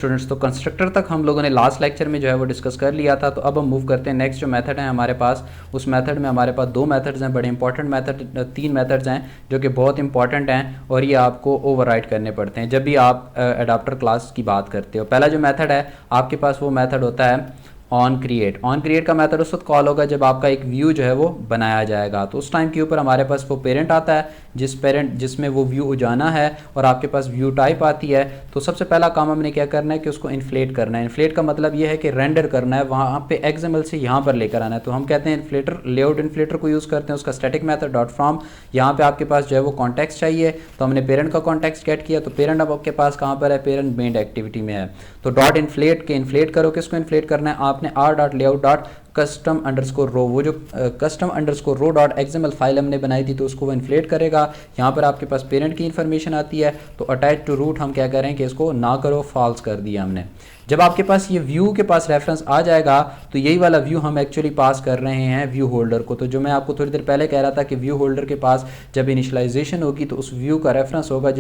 Students, तो constructor तक हम लोगों ने लास्ट लेक्चर में जो है वो डिस्कस कर लिया था। तो अब हम मूव करते हैं नेक्स्ट जो मेथड है हमारे पास। उस मेथड में हमारे पास दो मेथड्स हैं, बड़े इंपॉर्टेंट मेथड, तीन मेथड्स हैं जो कि बहुत इंपॉर्टेंट हैं और ये आपको ओवरराइड करने पड़ते हैं जब भी आप अडाप्टर क्लास की बात करते हो। पहला जो मेथड है आपके पास वो मेथड होता है ऑन क्रिएट। ऑन क्रिएट का मेथड उस वक्त कॉल होगा जब आपका एक व्यू जो है वो बनाया जाएगा। तो उस टाइम के ऊपर हमारे पास वो पेरेंट आता है जिसमें वो व्यू जाना है और आपके पास व्यू टाइप आती है। तो सबसे पहला काम हमने क्या करना है कि उसको इन्फ्लेट करना है। इन्फ्लेट का मतलब ये है कि रेंडर करना है, वहाँ पे एक्सएमएल से यहाँ पर लेकर आना है। तो हम कहते हैं इन्फ्लेटर, लेआउट इन्फ्लेटर को यूज़ करते हैं। उसका स्टैटिक मेथड डॉट फ्रॉम, यहाँ पे आपके पास जो है वो कॉन्टेक्स्ट चाहिए। तो हमने पेरेंट का कॉन्टेक्स्ट गेट किया। तो पेरेंट अब आपके पास कहाँ पर है, पेरेंट मेन एक्टिविटी में है। तो डॉट इन्फ्लेट के इन्फ्लेट करो, किसको इन्फ्लेट करना है आपने, R dot layout dot custom underscore row. वो जो custom underscore row dot XML file हमने बनाई थी तो उसको वो इन्फ्लेट करेगा। यहाँ पर आपके पास पेरेंट की इन्फॉर्मेशन आती है। तो अटैच टू रूट हम क्या करें कि इसको ना करो, फॉल्स कर दिया हमने। जब आपके पास ये व्यू के पास रेफरेंस आ जाएगा तो यही वाला व्यू हम एक्चुअली पास कर रहे हैं व्यू होल्डर को। तो जो मैं आपको थोड़ी देर पहले कह रहा था कि व्यू होल्डर के पास जब इनिशियलाइजेशन होगी तो उस व्यू का रेफरेंस होगा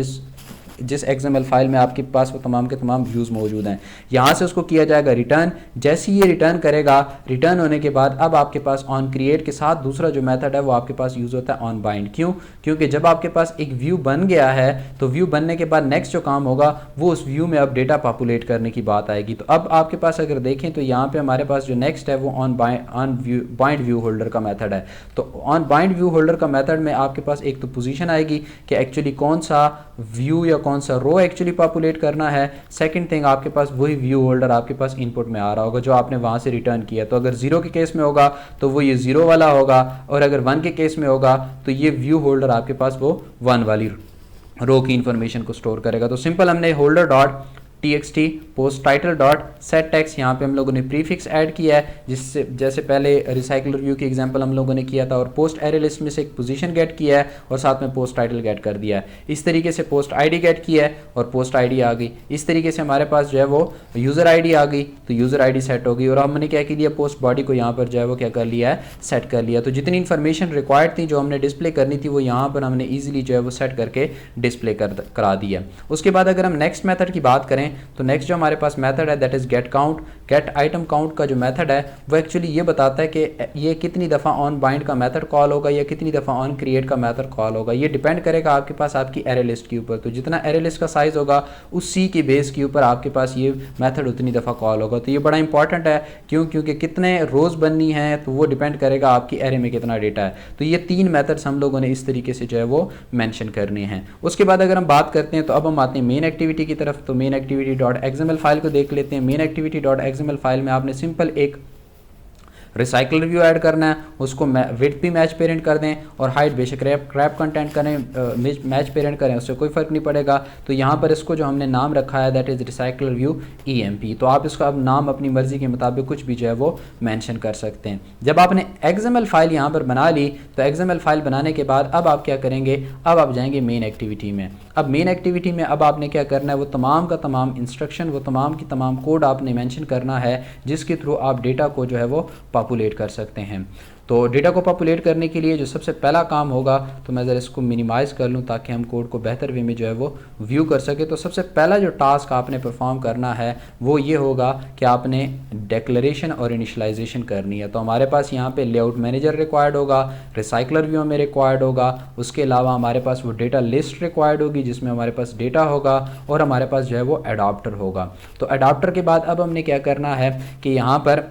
जिस एक्सएमएल फाइल में आपके पास वो तमाम के तमाम व्यूज़ मौजूद हैं। यहाँ से उसको किया जाएगा रिटर्न। जैसे ही ये रिटर्न करेगा, रिटर्न होने के बाद अब आपके पास ऑन क्रिएट के साथ दूसरा जो मेथड है वो आपके पास यूज़ होता है ऑन बाइंड। क्यों? क्योंकि जब आपके पास एक व्यू बन गया है तो व्यू बनने के बाद नेक्स्ट जो काम होगा वो उस व्यू में अब डेटा पॉपुलेट करने की बात आएगी। तो अब आपके पास अगर देखें तो यहाँ पे हमारे पास जो नेक्स्ट है वो ऑन बाइंड व्यू होल्डर का मेथड है। तो ऑन बाइंड व्यू होल्डर का मेथड में आपके पास एक तो पोजीशन आएगी कि एक्चुअली कौन सा व्यू या कौन सा रो एक्चुअली पॉपुलेट करना है। सेकंड थिंग आपके पास वही व्यू होल्डर आपके पास इनपुट में आ रहा होगा जो आपने वहां से रिटर्न किया। तो अगर 0 के केस में होगा तो वो ये 0 वाला होगा और अगर 1 के केस में होगा तो ये व्यू होल्डर आपके पास वो 1 वाली रो की इंफॉर्मेशन को स्टोर करेगा। तो सिंपल हमने holder dot txt post title dot set text, यहाँ पे हम लोगों ने प्रीफिक्स ऐड किया है जिससे जैसे पहले रिसाइकलर व्यू की एग्जांपल हम लोगों ने किया था, और पोस्ट एरे लिस्ट में से एक पोजीशन गेट किया है और साथ में पोस्ट टाइटल गेट कर दिया है। इस तरीके से पोस्ट आईडी गेट किया है और पोस्ट आईडी आ गई। इस तरीके से हमारे पास जो है वो यूज़र आईडी आ गई तो यूज़र आईडी सेट हो गई और हमने क्या किया, पोस्ट बॉडी को यहाँ पर जो है वो क्या कर लिया है, सेट कर लिया। तो जितनी इन्फॉर्मेशन रिक्वायर्ड थी जो हमने डिस्प्ले करनी थी वो यहाँ पर हमने ईजिली जो है वो सेट करके डिस्प्ले करा दिया। उसके बाद अगर हम नेक्स्ट मेथड की बात करें तो नेक्स्ट जो हमारे पास मेथड है that is get count. Gate item count का जो मेथड है वो एक्चुअली ये बताता है कि ये कितनी दफ़ा ऑन बाइंड का मेथड कॉल होगा या कितनी दफ़ा ऑन क्रिएट का मेथड कॉल होगा। ये डिपेंड करेगा आपके पास आपकी एरे लिस्ट के ऊपर। तो जितना एरे लिस्ट का साइज होगा उस सी की बेस के ऊपर आपके पास ये मेथड उतनी दफ़ा कॉल होगा। तो ये बड़ा इंपॉर्टेंट है क्योंकि कितने रोज़ बननी है तो वो डिपेंड करेगा आपकी एरे में कितना डेटा है। तो ये तीन मेथड्स हम लोगों ने इस तरीके से जो है वो मेंशन करने हैं। उसके बाद अगर हम बात करते हैं तो अब हम आते हैं मेन एक्टिविटी की तरफ। तो main activity dot XML file को देख लेते हैं। Main activity dot XML file में आपने सिंपल एक रिसाइकल रिव्यू ऐड करना है, उसको विड्थ भी मैच पेरेंट कर दें और हाइट बेशक क्रैप कंटेंट करें, मैच पेरेंट करें, उससे कोई फ़र्क नहीं पड़ेगा। तो यहाँ पर इसको जो हमने नाम रखा है that is recycle review EMP। तो आप इसको अब नाम अपनी मर्ज़ी के मुताबिक कुछ भी जो है वो मेंशन कर सकते हैं। जब आपने XML फाइल यहाँ पर बना ली तो XML फाइल बनाने के बाद अब आप क्या करेंगे, अब आप जाएंगे मेन एक्टिविटी में। अब मेन एक्टिविटी में अब आपने क्या करना है, वो तमाम का तमाम इंस्ट्रक्शन, वो तमाम की तमाम कोड आपने मेंशन करना है जिसके थ्रू आप डेटा को जो है वो पॉपुलेट कर सकते हैं। तो डेटा को पॉपुलेट करने के लिए जो सबसे पहला काम होगा, तो मैं ज़रा इसको मिनिमाइज़ कर लूँ ताकि हम कोड को बेहतर वे में जो है वो व्यू कर सके। तो सबसे पहला जो टास्क आपने परफॉर्म करना है वो ये होगा कि आपने डिक्लेरेशन और इनिशियलाइजेशन करनी है। तो हमारे पास यहाँ पे लेआउट मैनेजर रिक्वायर्ड होगा, रिसाइकलर व्यू में रिक्वायर्ड होगा, उसके अलावा हमारे पास वो डेटा लिस्ट रिक्वायर्ड होगी जिसमें हमारे पास डेटा होगा और हमारे पास जो है वो एडाप्टर होगा। तो एडाप्टर के बाद अब हमने क्या करना है कि यहाँ पर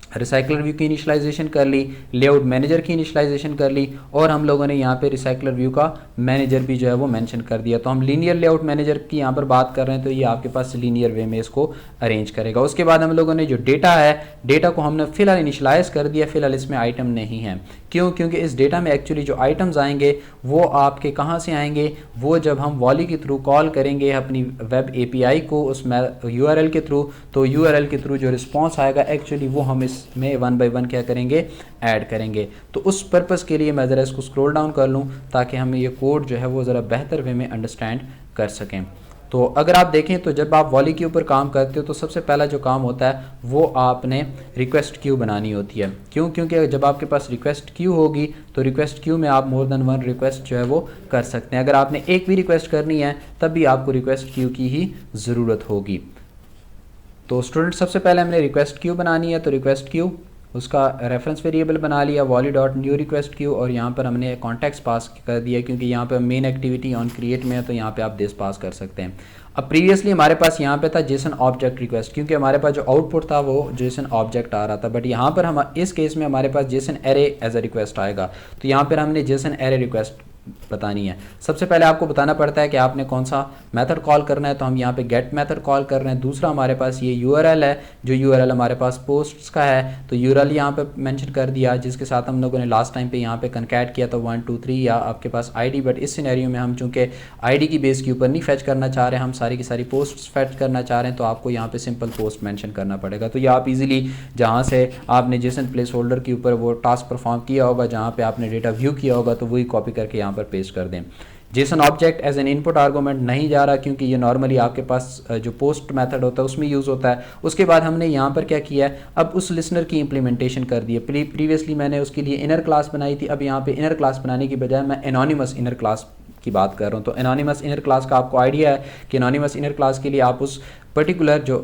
रिसाइकलर व्यू की इनिशियलाइजेशन कर ली, लेआउट मैनेजर की इनिशियलाइजेशन कर ली और हम लोगों ने यहाँ पे रिसाइकलर व्यू का मैनेजर भी जो है वो मेंशन कर दिया। तो हम लीनियर लेआउट मैनेजर की यहाँ पर बात कर रहे हैं तो ये आपके पास लीनियर वे में इसको अरेंज करेगा। उसके बाद हम लोगों ने जो डेटा है, डेटा को हमने फिलहाल इनिशियलाइज कर दिया, फिलहाल इसमें आइटम नहीं है। क्यों? क्योंकि इस डेटा में एक्चुअली जो आइटम्स आएंगे वो आपके कहाँ से आएंगे, वो जब हम वॉली के थ्रू कॉल करेंगे अपनी वेब API को उस URL के थ्रू, तो URL के थ्रू जो रिस्पॉन्स आएगा एक्चुअली वो हम इसमें 1 by 1 क्या करेंगे, ऐड करेंगे। तो उस पर्पज़ के लिए मैं ज़रा इसको स्क्रॉल डाउन कर लूँ ताकि हम ये कोड जो है वो ज़रा बेहतर वे में अंडरस्टैंड कर सकें। तो अगर आप देखें तो जब आप वॉली के ऊपर काम करते हो तो सबसे पहला जो काम होता है वो आपने रिक्वेस्ट क्यू बनानी होती है। क्यों? क्योंकि जब आपके पास रिक्वेस्ट क्यू होगी तो रिक्वेस्ट क्यू में आप मोर देन वन रिक्वेस्ट जो है वो कर सकते हैं। अगर आपने एक भी रिक्वेस्ट करनी है तब भी आपको रिक्वेस्ट क्यू की ही ज़रूरत होगी। तो स्टूडेंट सबसे पहले हमने रिक्वेस्ट क्यू बनानी है, तो रिक्वेस्ट क्यू उसका रेफरेंस वेरिएबल बना लिया Volley dot new request queue, और यहाँ पर हमने कॉन्टेक्स्ट पास कर दिया क्योंकि यहाँ पे मेन एक्टिविटी ऑन क्रिएट में है, तो यहाँ पे आप दिस पास कर सकते हैं। अब प्रीवियसली हमारे पास यहाँ पे था जेसन ऑब्जेक्ट रिक्वेस्ट, क्योंकि हमारे पास जो आउटपुट था वो जेसन ऑब्जेक्ट आ रहा था, बट यहाँ पर हम इस केस में हमारे पास JSON array as a request आएगा। तो यहाँ पर हमने जेसन एरे रिक्वेस्ट बतानी है। सबसे पहले आपको बताना पड़ता है कि आपने कौन सा मेथड कॉल करना है, तो हम यहाँ पे गेट मेथड कॉल कर रहे हैं। दूसरा हमारे पास ये यूआरएल है, जो यूआरएल हमारे पास पोस्ट्स का है, तो यूआरएल यहाँ पे मेंशन कर दिया जिसके साथ हम लोगों ने लास्ट टाइम पे यहाँ पे कनकैट किया तो 1 2 3 या आपके पास आईडी, बट इस सिनेरियो में हम चूंकि आईडी की बेस के ऊपर नहीं फैच करना चाह रहे हैं, हम सारी की सारी पोस्ट फैच करना चाह रहे हैं, तो आपको यहाँ पे सिंपल पोस्ट मेंशन करना पड़ेगा। तो ये आप इजीली जहाँ से आपने जेसन प्लेस होल्डर के ऊपर वो टास्क परफॉर्म किया होगा, जहाँ पे आपने डेटा व्यू किया होगा, तो वही कॉपी करके यहाँ पर पेस्ट कर दें। JSON object as an input argument नहीं जा रहा क्योंकि ये नॉर्मली आपके पास जो पोस्ट मेथड होता है उसमें यूज़ होता है। उसके बाद हमने यहाँ पर क्या किया है, अब उस लिसनर की इंप्लीमेंटेशन कर दी है। प्रीवियसली मैंने उसके लिए इनर क्लास बनाई थी, अब यहाँ पे इनर क्लास बनाने की बजाय मैं एनोनिमस इनर क्लास की बात कर रहा हूँ। तो एनोनिमस इनर क्लास का आपको आइडिया है कि एनोनिमस इनर क्लास के लिए आप उस पर्टिकुलर जो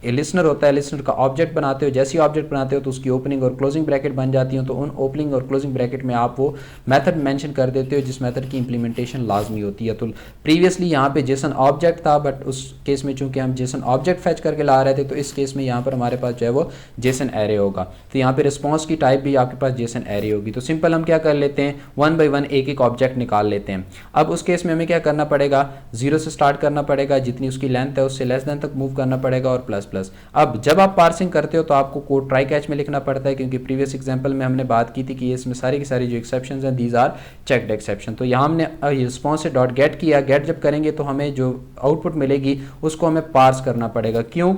लिसनर होता है, लिसनर का ऑब्जेक्ट बनाते हो। जैसे ही ऑब्जेक्ट बनाते हो तो उसकी ओपनिंग और क्लोजिंग ब्रैकेट बन जाती हो, तो उन ओपनिंग और क्लोजिंग ब्रैकेट में आप वो मेथड मेंशन कर देते हो जिस मेथड की इंप्लीमेंटेशन लाजमी होती है। तो प्रीवियसली यहाँ पे जेसन ऑब्जेक्ट था, बट उस केस में चूंकि हम जेसन ऑब्जेक्ट फैच करके ला रहे थे, तो इस केस में यहाँ पर हमारे पास जो है वो जेसन एरे होगा। तो यहाँ पे रिस्पॉन्स की टाइप भी आपके पास जेसन एरे होगी। तो सिंपल हम क्या कर लेते हैं, 1 बाई 1 एक एक ऑब्जेक्ट निकाल लेते हैं। अब उस केस में हमें क्या करना पड़ेगा, 0 से स्टार्ट करना पड़ेगा, जितनी उसकी लेंथ है उससे लेस देन तक मूव करना पड़ेगा, और प्लस प्लस। अब जब आप पार्सिंग करते हो तो आपको कोड ट्राई कैच में लिखना पड़ता है, क्योंकि प्रीवियस एग्जांपल में हमने बात की थी कि इसमें सारी की सारी जो एक्सेप्शंस हैं दीज आर चेक्ड एक्सेप्शन। तो यहाँ हमने रिस्पॉन्स से डॉट गेट किया। गेट जब करेंगे तो हमें जो आउटपुट मिलेगी उसको हमें पार्स करना पड़ेगा। क्यों?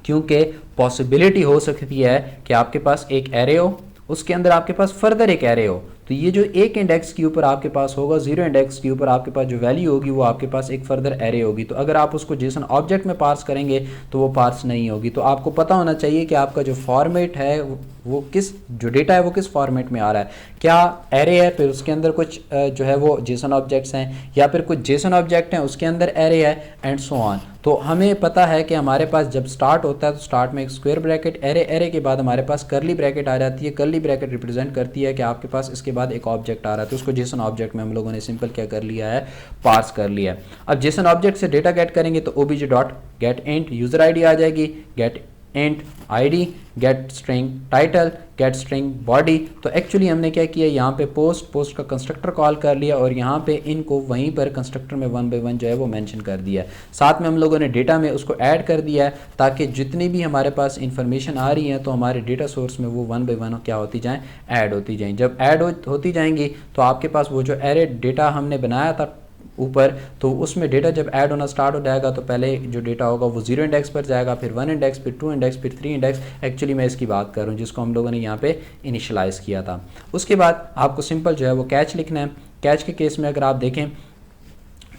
क्योंकि पॉसिबिलिटी हो सकती है कि आपके पास एक एरे हो, उसके अंदर आपके पास फर्दर एक एरे हो, तो ये जो एक इंडेक्स के ऊपर आपके पास होगा, 0 इंडेक्स के ऊपर आपके पास जो वैल्यू होगी वो आपके पास एक फर्दर एरे होगी। तो अगर आप उसको जेसन ऑब्जेक्ट में पार्स करेंगे तो वो पार्स नहीं होगी। तो आपको पता होना चाहिए कि आपका जो फॉर्मेट है वो किस, जो डेटा है वो किस फॉर्मेट में आ रहा है। क्या एरे है, फिर उसके अंदर कुछ जो है वो जेसन ऑब्जेक्ट्स हैं, या फिर कुछ जेसन ऑब्जेक्ट हैं उसके अंदर एरे है, एंड सो ऑन। तो हमें पता है कि हमारे पास जब स्टार्ट होता है तो स्टार्ट में एक स्क्वायर ब्रैकेट, एरे के बाद हमारे पास कर्ली ब्रैकेट आ जाती है। कर्ली ब्रैकेट रिप्रेजेंट करती है कि आपके पास इसके बाद एक ऑब्जेक्ट आ रहा है, तो उसको जेसन ऑब्जेक्ट में हम लोगों ने सिंपल क्या कर लिया है, पार्स कर लिया है। अब जेसन ऑब्जेक्ट से डेटा गेट करेंगे तो obj dot get int user ID आ जाएगी, get int ID, get string title, get string body. तो एक्चुअली हमने क्या किया, यहाँ पे पोस्ट का कंस्ट्रक्टर कॉल कर लिया, और यहाँ पे इनको वहीं पर कंस्ट्रक्टर में 1 बाई 1 जो है वो मेंशन कर दिया है। साथ में हम लोगों ने डेटा में उसको ऐड कर दिया है, ताकि जितनी भी हमारे पास इंफॉर्मेशन आ रही है तो हमारे डेटा सोर्स में वो 1 बाई 1 क्या होती जाएँ, ऐड होती जाएँ। जब ऐड होती जाएंगी तो आपके पास वो जो एरे डेटा हमने बनाया था ऊपर, तो उसमें डेटा जब ऐड होना स्टार्ट हो जाएगा तो पहले जो डेटा होगा वो 0 इंडेक्स पर जाएगा, फिर 1 इंडेक्स, फिर 2 इंडेक्स, फिर 3 इंडेक्स। एक्चुअली मैं इसकी बात कर रहा हूँ जिसको हम लोगों ने यहाँ पे इनिशियलाइज़ किया था। उसके बाद आपको सिंपल जो है वो कैच लिखना है। कैच के केस में अगर आप देखें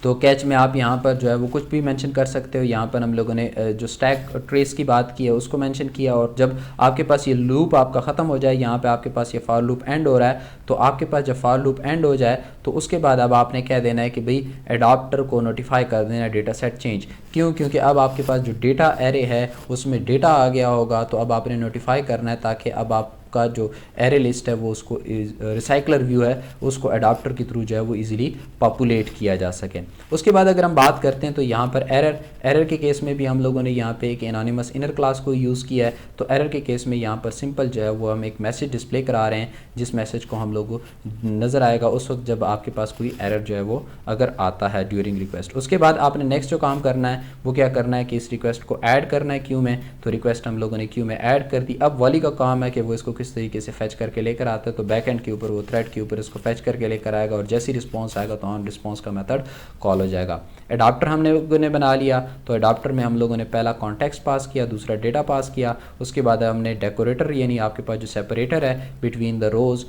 तो कैच में आप यहाँ पर जो है वो कुछ भी मेंशन कर सकते हो। यहाँ पर हम लोगों ने जो स्टैक ट्रेस की बात की है उसको मेंशन किया, और जब आपके पास ये लूप आपका ख़त्म हो जाए, यहाँ पे आपके पास ये फॉर लूप एंड हो रहा है, तो आपके पास जब फॉर लूप एंड हो जाए तो उसके बाद अब आपने क्या देना है कि भाई एडाप्टर को नोटिफाई कर देना है डेटा सेट चेंज। क्यों? क्योंकि अब आपके पास जो डेटा एरे है उसमें डेटा आ गया होगा, तो अब आपने नोटिफाई करना है ताकि अब आप का जो एरे लिस्ट है वो उसको रिसाइकलर व्यू है उसको एडाप्टर के थ्रू जो है वो इजीली पॉपुलेट किया जा सके। उसके बाद अगर हम बात करते हैं तो यहाँ पर एरर के केस में भी हम लोगों ने यहाँ पे एक एनोनिमस इनर क्लास को यूज़ किया है। तो एरर के केस में यहाँ पर सिंपल जो है वो हम एक मैसेज डिस्प्ले करा रहे हैं, जिस मैसेज को हम लोग नज़र आएगा उस वक्त जब आपके पास कोई एरर जो है वो अगर आता है ड्यूरिंग रिक्वेस्ट। उसके बाद आपने नेक्स्ट जो काम करना है वो क्या करना है कि इस रिक्वेस्ट को ऐड करना है क्यू में। तो रिक्वेस्ट हम लोगों ने क्यू में ऐड कर दी। अब वाली का काम है कि वो इसको किस तरीके से फैच करके लेकर आता है, तो बैक एंड के ऊपर वो थ्रेड के ऊपर इसको फैच करके लेकर आएगा और जैसे ही रिस्पॉन्स आएगा तो ऑन रिस्पॉन्स का मेथड कॉल हो जाएगा। एडाप्टर हम लोगों ने बना लिया, तो एडाप्टर में हम लोगों ने पहला कॉन्टेक्स्ट पास किया, दूसरा डेटा पास किया, उसके बाद हमने डेकोरेटर यानी आपके पास जो सेपरेटर है बिटवीन द रोज़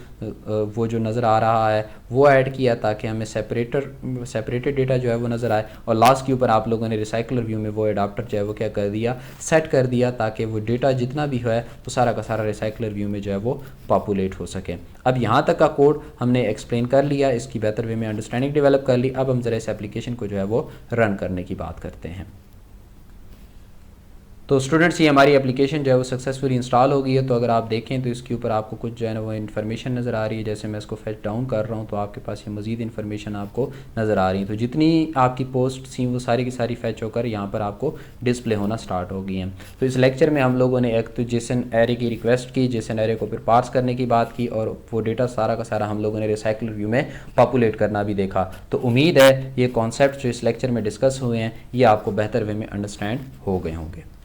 वो जो नज़र आ रहा है वो ऐड किया ताकि हमें सेपरेटेड डेटा जो है वो नज़र आए। और लास्ट के ऊपर आप लोगों ने रिसाइकलर व्यू में वो एडाप्टर जो है वो क्या कर दिया, सेट कर दिया ताकि वो डेटा जितना भी है वो सारा का सारा रिसाइकलर व्यू में जो है वो पॉपुलेट हो सके। अब यहाँ तक का कोड हमने एक्सप्लेन कर लिया, इसकी बेहतर वे में अंडरस्टैंडिंग डेवलप कर ली। अब हम ज़रा इस एप्लीकेशन को जो है वो रन करने की बात करते हैं। तो स्टूडेंट्स ये हमारी एप्लीकेशन जो है वो सक्सेसफुली इंस्टॉल हो गई है। तो अगर आप देखें तो इसके ऊपर आपको कुछ जो है ना वो इन्फॉर्मेशन नज़र आ रही है। जैसे मैं इसको फेच डाउन कर रहा हूँ तो आपके पास ये मज़ीद इन्फॉर्मेशन आपको नज़र आ रही है। तो जितनी आपकी पोस्ट थी वो सारी की सारी फैच होकर यहाँ पर आपको डिस्प्ले होना स्टार्ट हो गई हैं। तो इस लेक्चर में हम लोगों ने एक तो जेसन एरे की रिक्वेस्ट की, जेसन एरे को फिर पार्स करने की बात की और वो डेटा सारा का सारा हम लोगों ने रिसाइकलर व्यू में पॉपुलेट करना भी देखा। तो उम्मीद है ये कॉन्सेप्ट जो इस लेक्चर में डिस्कस हुए हैं ये आपको बेहतर वे में अंडरस्टैंड हो गए होंगे।